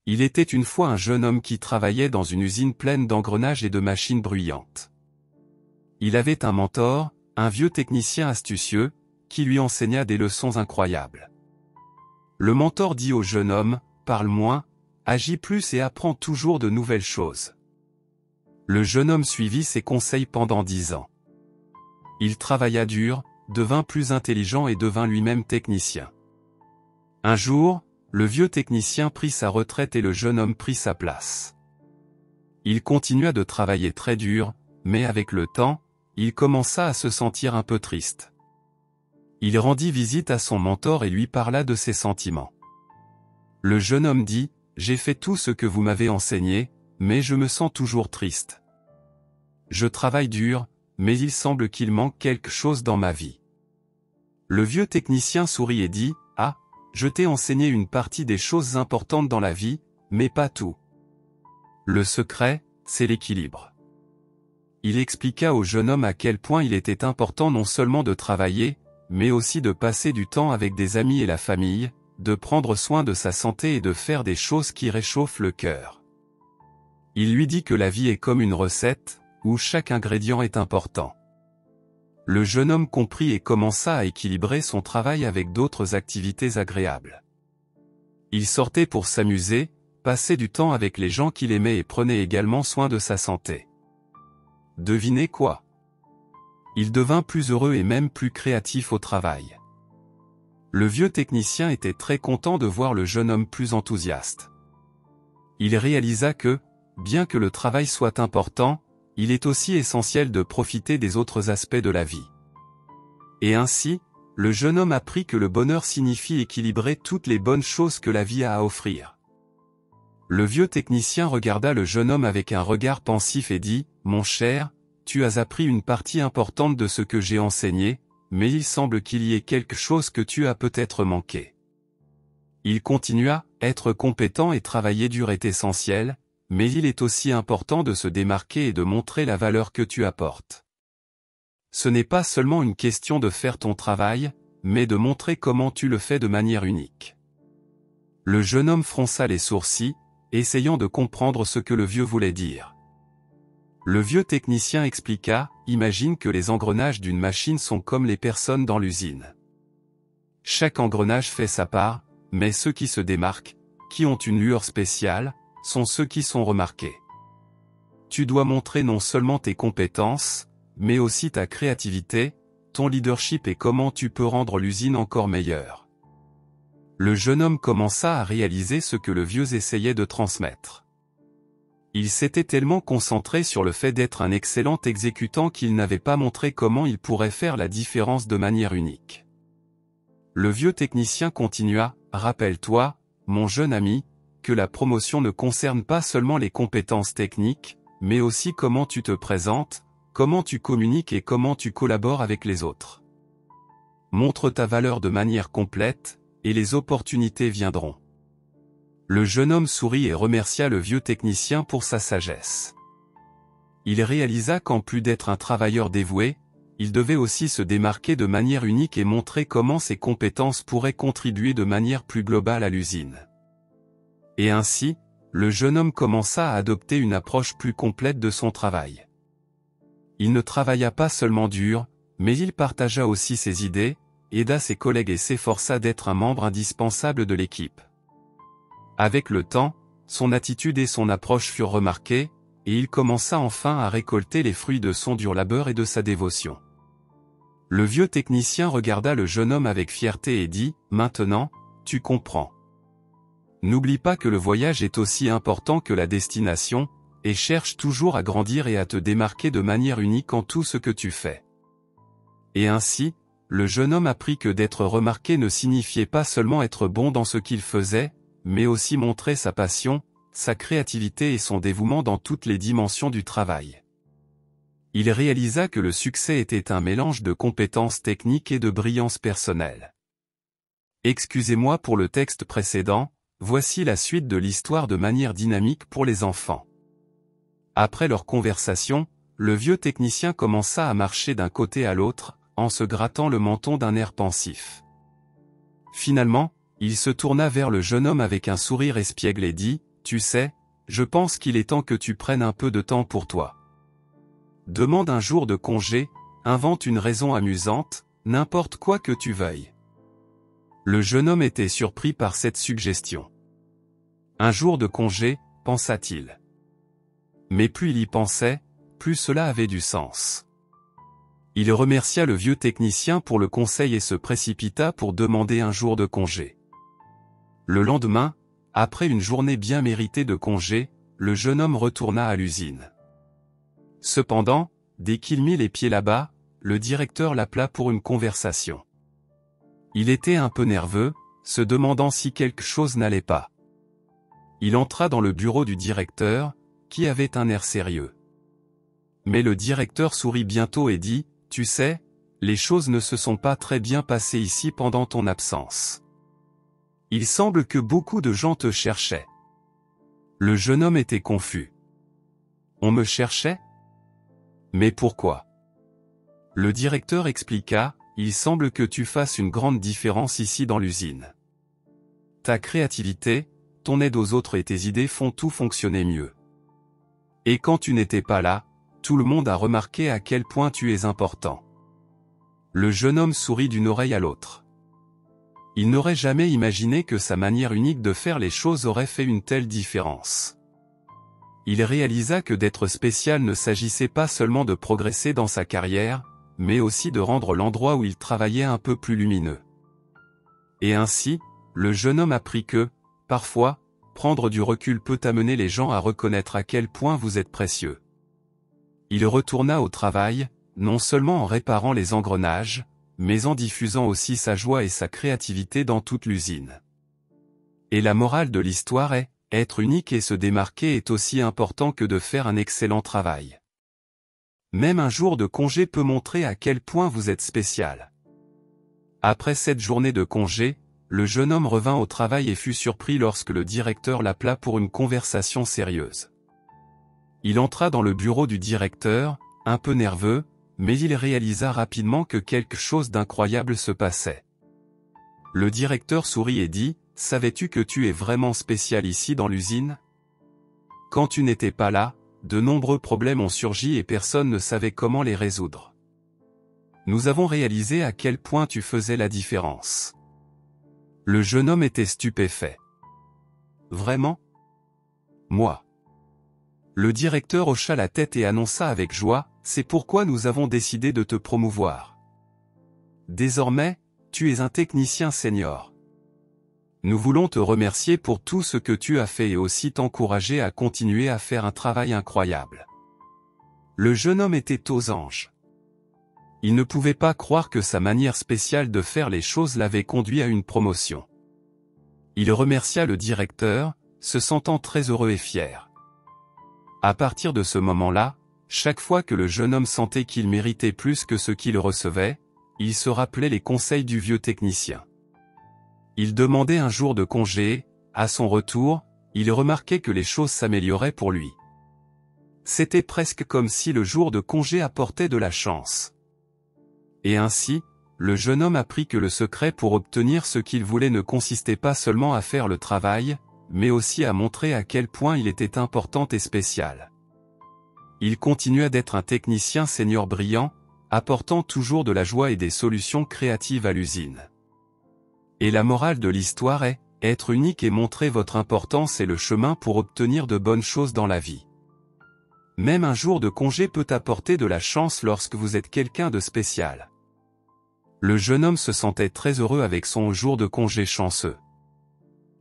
Il était une fois un jeune homme qui travaillait dans une usine pleine d'engrenages et de machines bruyantes. Il avait un mentor, un vieux technicien astucieux, qui lui enseigna des leçons incroyables. Le mentor dit au jeune homme, « Parle moins, agis plus et apprends toujours de nouvelles choses. » Le jeune homme suivit ses conseils pendant 10 ans. Il travailla dur, devint plus intelligent et devint lui-même technicien. Un jour, le vieux technicien prit sa retraite et le jeune homme prit sa place. Il continua de travailler très dur, mais avec le temps, il commença à se sentir un peu triste. Il rendit visite à son mentor et lui parla de ses sentiments. Le jeune homme dit, « J'ai fait tout ce que vous m'avez enseigné, mais je me sens toujours triste. Je travaille dur, mais il semble qu'il manque quelque chose dans ma vie. » Le vieux technicien sourit et dit, « Ah, je t'ai enseigné une partie des choses importantes dans la vie, mais pas tout. Le secret, c'est l'équilibre. » Il expliqua au jeune homme à quel point il était important non seulement de travailler, mais aussi de passer du temps avec des amis et la famille, de prendre soin de sa santé et de faire des choses qui réchauffent le cœur. Il lui dit que la vie est comme une recette, où chaque ingrédient est important. Le jeune homme comprit et commença à équilibrer son travail avec d'autres activités agréables. Il sortait pour s'amuser, passait du temps avec les gens qu'il aimait et prenait également soin de sa santé. Devinez quoi? Il devint plus heureux et même plus créatif au travail. Le vieux technicien était très content de voir le jeune homme plus enthousiaste. Il réalisa que, bien que le travail soit important, il est aussi essentiel de profiter des autres aspects de la vie. Et ainsi, le jeune homme apprit que le bonheur signifie équilibrer toutes les bonnes choses que la vie a à offrir. Le vieux technicien regarda le jeune homme avec un regard pensif et dit, « Mon cher, tu as appris une partie importante de ce que j'ai enseigné, mais il semble qu'il y ait quelque chose que tu as peut-être manqué. » Il continua, « Être compétent et travailler dur est essentiel, mais il est aussi important de se démarquer et de montrer la valeur que tu apportes. Ce n'est pas seulement une question de faire ton travail, mais de montrer comment tu le fais de manière unique. » Le jeune homme fronça les sourcils, essayant de comprendre ce que le vieux voulait dire. Le vieux technicien expliqua, « Imagine que les engrenages d'une machine sont comme les personnes dans l'usine. Chaque engrenage fait sa part, mais ceux qui se démarquent, qui ont une lueur spéciale, sont ceux qui sont remarqués. Tu dois montrer non seulement tes compétences, mais aussi ta créativité, ton leadership et comment tu peux rendre l'usine encore meilleure. » Le jeune homme commença à réaliser ce que le vieux essayait de transmettre. Il s'était tellement concentré sur le fait d'être un excellent exécutant qu'il n'avait pas montré comment il pourrait faire la différence de manière unique. Le vieux technicien continua, « Rappelle-toi, mon jeune ami, que la promotion ne concerne pas seulement les compétences techniques, mais aussi comment tu te présentes, comment tu communiques et comment tu collabores avec les autres. Montre ta valeur de manière complète, et les opportunités viendront. » Le jeune homme sourit et remercia le vieux technicien pour sa sagesse. Il réalisa qu'en plus d'être un travailleur dévoué, il devait aussi se démarquer de manière unique et montrer comment ses compétences pourraient contribuer de manière plus globale à l'usine. Et ainsi, le jeune homme commença à adopter une approche plus complète de son travail. Il ne travailla pas seulement dur, mais il partagea aussi ses idées, aida ses collègues et s'efforça d'être un membre indispensable de l'équipe. Avec le temps, son attitude et son approche furent remarquées, et il commença enfin à récolter les fruits de son dur labeur et de sa dévotion. Le vieux technicien regarda le jeune homme avec fierté et dit, « Maintenant, tu comprends. N'oublie pas que le voyage est aussi important que la destination, et cherche toujours à grandir et à te démarquer de manière unique en tout ce que tu fais. » Et ainsi, le jeune homme apprit que d'être remarqué ne signifiait pas seulement être bon dans ce qu'il faisait, mais aussi montrer sa passion, sa créativité et son dévouement dans toutes les dimensions du travail. Il réalisa que le succès était un mélange de compétences techniques et de brillance personnelle. Excusez-moi pour le texte précédent, voici la suite de l'histoire de manière dynamique pour les enfants. Après leur conversation, le vieux technicien commença à marcher d'un côté à l'autre, en se grattant le menton d'un air pensif. Finalement, il se tourna vers le jeune homme avec un sourire espiègle et dit, « tu sais, je pense qu'il est temps que tu prennes un peu de temps pour toi. Demande un jour de congé, invente une raison amusante, n'importe quoi que tu veuilles. Le jeune homme était surpris par cette suggestion. Un jour de congé, pensa-t-il. Mais plus il y pensait, plus cela avait du sens. Il remercia le vieux technicien pour le conseil et se précipita pour demander un jour de congé. Le lendemain, après une journée bien méritée de congé, le jeune homme retourna à l'usine. Cependant, dès qu'il mit les pieds là-bas, le directeur l'appela pour une conversation. Il était un peu nerveux, se demandant si quelque chose n'allait pas. Il entra dans le bureau du directeur, qui avait un air sérieux. Mais le directeur sourit bientôt et dit, « Tu sais, les choses ne se sont pas très bien passées ici pendant ton absence. Il semble que beaucoup de gens te cherchaient. » Le jeune homme était confus. « On me cherchait ? Mais pourquoi ? » Le directeur expliqua, « Il semble que tu fasses une grande différence ici dans l'usine. Ta créativité, ton aide aux autres et tes idées font tout fonctionner mieux. Et quand tu n'étais pas là, tout le monde a remarqué à quel point tu es important. » Le jeune homme sourit d'une oreille à l'autre. Il n'aurait jamais imaginé que sa manière unique de faire les choses aurait fait une telle différence. Il réalisa que d'être spécial ne s'agissait pas seulement de progresser dans sa carrière, mais aussi de rendre l'endroit où il travaillait un peu plus lumineux. Et ainsi, le jeune homme apprit que, parfois, prendre du recul peut amener les gens à reconnaître à quel point vous êtes précieux. Il retourna au travail, non seulement en réparant les engrenages, mais en diffusant aussi sa joie et sa créativité dans toute l'usine. Et la morale de l'histoire est, être unique et se démarquer est aussi important que de faire un excellent travail. Même un jour de congé peut montrer à quel point vous êtes spécial. Après cette journée de congé, le jeune homme revint au travail et fut surpris lorsque le directeur l'appela pour une conversation sérieuse. Il entra dans le bureau du directeur, un peu nerveux, mais il réalisa rapidement que quelque chose d'incroyable se passait. Le directeur sourit et dit, « Savais-tu que tu es vraiment spécial ici dans l'usine ? Quand tu n'étais pas là, de nombreux problèmes ont surgi et personne ne savait comment les résoudre. Nous avons réalisé à quel point tu faisais la différence. » Le jeune homme était stupéfait. « Vraiment ? Moi ? » Le directeur hocha la tête et annonça avec joie, « C'est pourquoi nous avons décidé de te promouvoir. Désormais, tu es un technicien senior. Nous voulons te remercier pour tout ce que tu as fait et aussi t'encourager à continuer à faire un travail incroyable. » Le jeune homme était aux anges. Il ne pouvait pas croire que sa manière spéciale de faire les choses l'avait conduit à une promotion. Il remercia le directeur, se sentant très heureux et fier. À partir de ce moment-là, chaque fois que le jeune homme sentait qu'il méritait plus que ce qu'il recevait, il se rappelait les conseils du vieux technicien. Il demandait un jour de congé et, à son retour, il remarquait que les choses s'amélioraient pour lui. C'était presque comme si le jour de congé apportait de la chance. Et ainsi, le jeune homme apprit que le secret pour obtenir ce qu'il voulait ne consistait pas seulement à faire le travail, mais aussi à montrer à quel point il était important et spécial. Il continua d'être un technicien senior brillant, apportant toujours de la joie et des solutions créatives à l'usine. Et la morale de l'histoire est, être unique et montrer votre importance est le chemin pour obtenir de bonnes choses dans la vie. Même un jour de congé peut apporter de la chance lorsque vous êtes quelqu'un de spécial. Le jeune homme se sentait très heureux avec son jour de congé chanceux.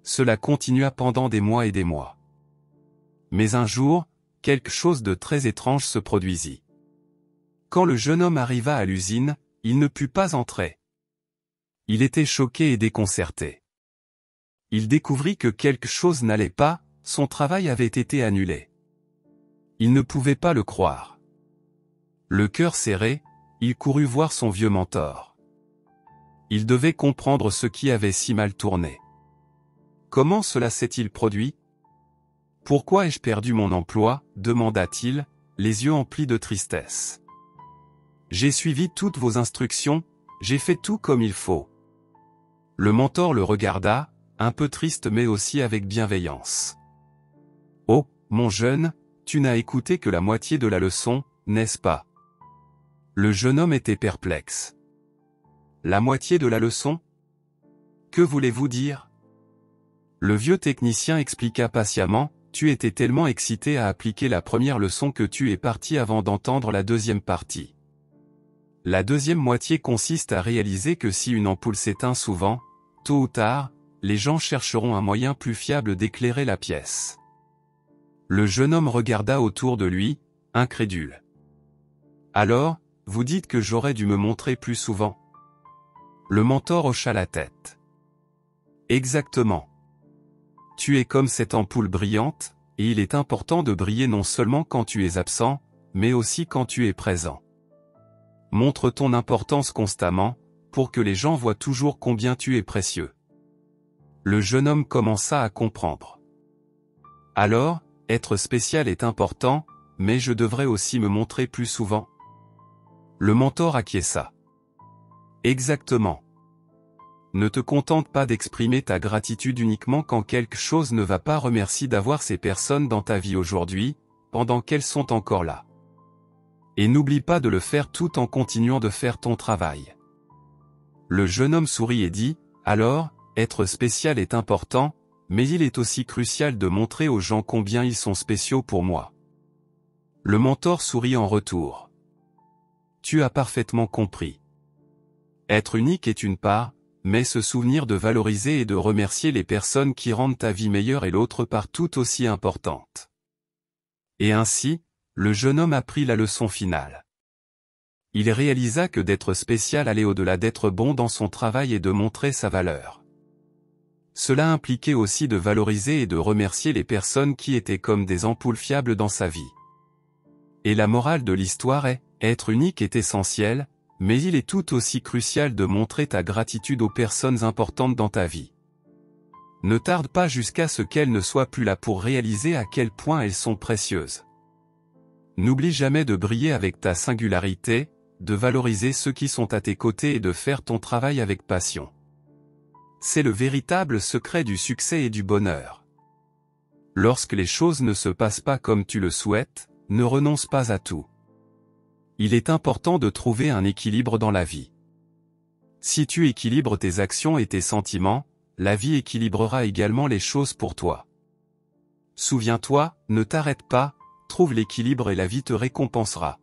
Cela continua pendant des mois et des mois. Mais un jour, quelque chose de très étrange se produisit. Quand le jeune homme arriva à l'usine, il ne put pas entrer. Il était choqué et déconcerté. Il découvrit que quelque chose n'allait pas, son travail avait été annulé. Il ne pouvait pas le croire. Le cœur serré, il courut voir son vieux mentor. Il devait comprendre ce qui avait si mal tourné. Comment cela s'est-il produit ? Pourquoi ai-je perdu mon emploi ? Demanda-t-il, les yeux emplis de tristesse. J'ai suivi toutes vos instructions, j'ai fait tout comme il faut. Le mentor le regarda, un peu triste mais aussi avec bienveillance. Oh, mon jeune, tu n'as écouté que la moitié de la leçon, n'est-ce pas? Le jeune homme était perplexe. La moitié de la leçon? Que voulez-vous dire? Le vieux technicien expliqua patiemment, tu étais tellement excité à appliquer la première leçon que tu es parti avant d'entendre la deuxième partie. La deuxième moitié consiste à réaliser que si une ampoule s'éteint souvent, tôt ou tard, les gens chercheront un moyen plus fiable d'éclairer la pièce. Le jeune homme regarda autour de lui, incrédule. Alors, vous dites que j'aurais dû me montrer plus souvent? Le mentor hocha la tête. Exactement. Tu es comme cette ampoule brillante, et il est important de briller non seulement quand tu es absent, mais aussi quand tu es présent. Montre ton importance constamment, pour que les gens voient toujours combien tu es précieux. Le jeune homme commença à comprendre. Alors, être spécial est important, mais je devrais aussi me montrer plus souvent. Le mentor acquiesça. Exactement. Ne te contente pas d'exprimer ta gratitude uniquement quand quelque chose ne va pas. Remercie d'avoir ces personnes dans ta vie aujourd'hui, pendant qu'elles sont encore là. Et n'oublie pas de le faire tout en continuant de faire ton travail. Le jeune homme sourit et dit, alors, être spécial est important, mais il est aussi crucial de montrer aux gens combien ils sont spéciaux pour moi. Le mentor sourit en retour. Tu as parfaitement compris. Être unique est une part, mais se souvenir de valoriser et de remercier les personnes qui rendent ta vie meilleure est l'autre part tout aussi importante. Et ainsi, le jeune homme apprit la leçon finale. Il réalisa que d'être spécial allait au-delà d'être bon dans son travail et de montrer sa valeur. Cela impliquait aussi de valoriser et de remercier les personnes qui étaient comme des ampoules fiables dans sa vie. Et la morale de l'histoire est, être unique est essentiel, mais il est tout aussi crucial de montrer ta gratitude aux personnes importantes dans ta vie. Ne tarde pas jusqu'à ce qu'elles ne soient plus là pour réaliser à quel point elles sont précieuses. N'oublie jamais de briller avec ta singularité, de valoriser ceux qui sont à tes côtés et de faire ton travail avec passion. C'est le véritable secret du succès et du bonheur. Lorsque les choses ne se passent pas comme tu le souhaites, ne renonce pas à tout. Il est important de trouver un équilibre dans la vie. Si tu équilibres tes actions et tes sentiments, la vie équilibrera également les choses pour toi. Souviens-toi, ne t'arrête pas, trouve l'équilibre et la vie te récompensera.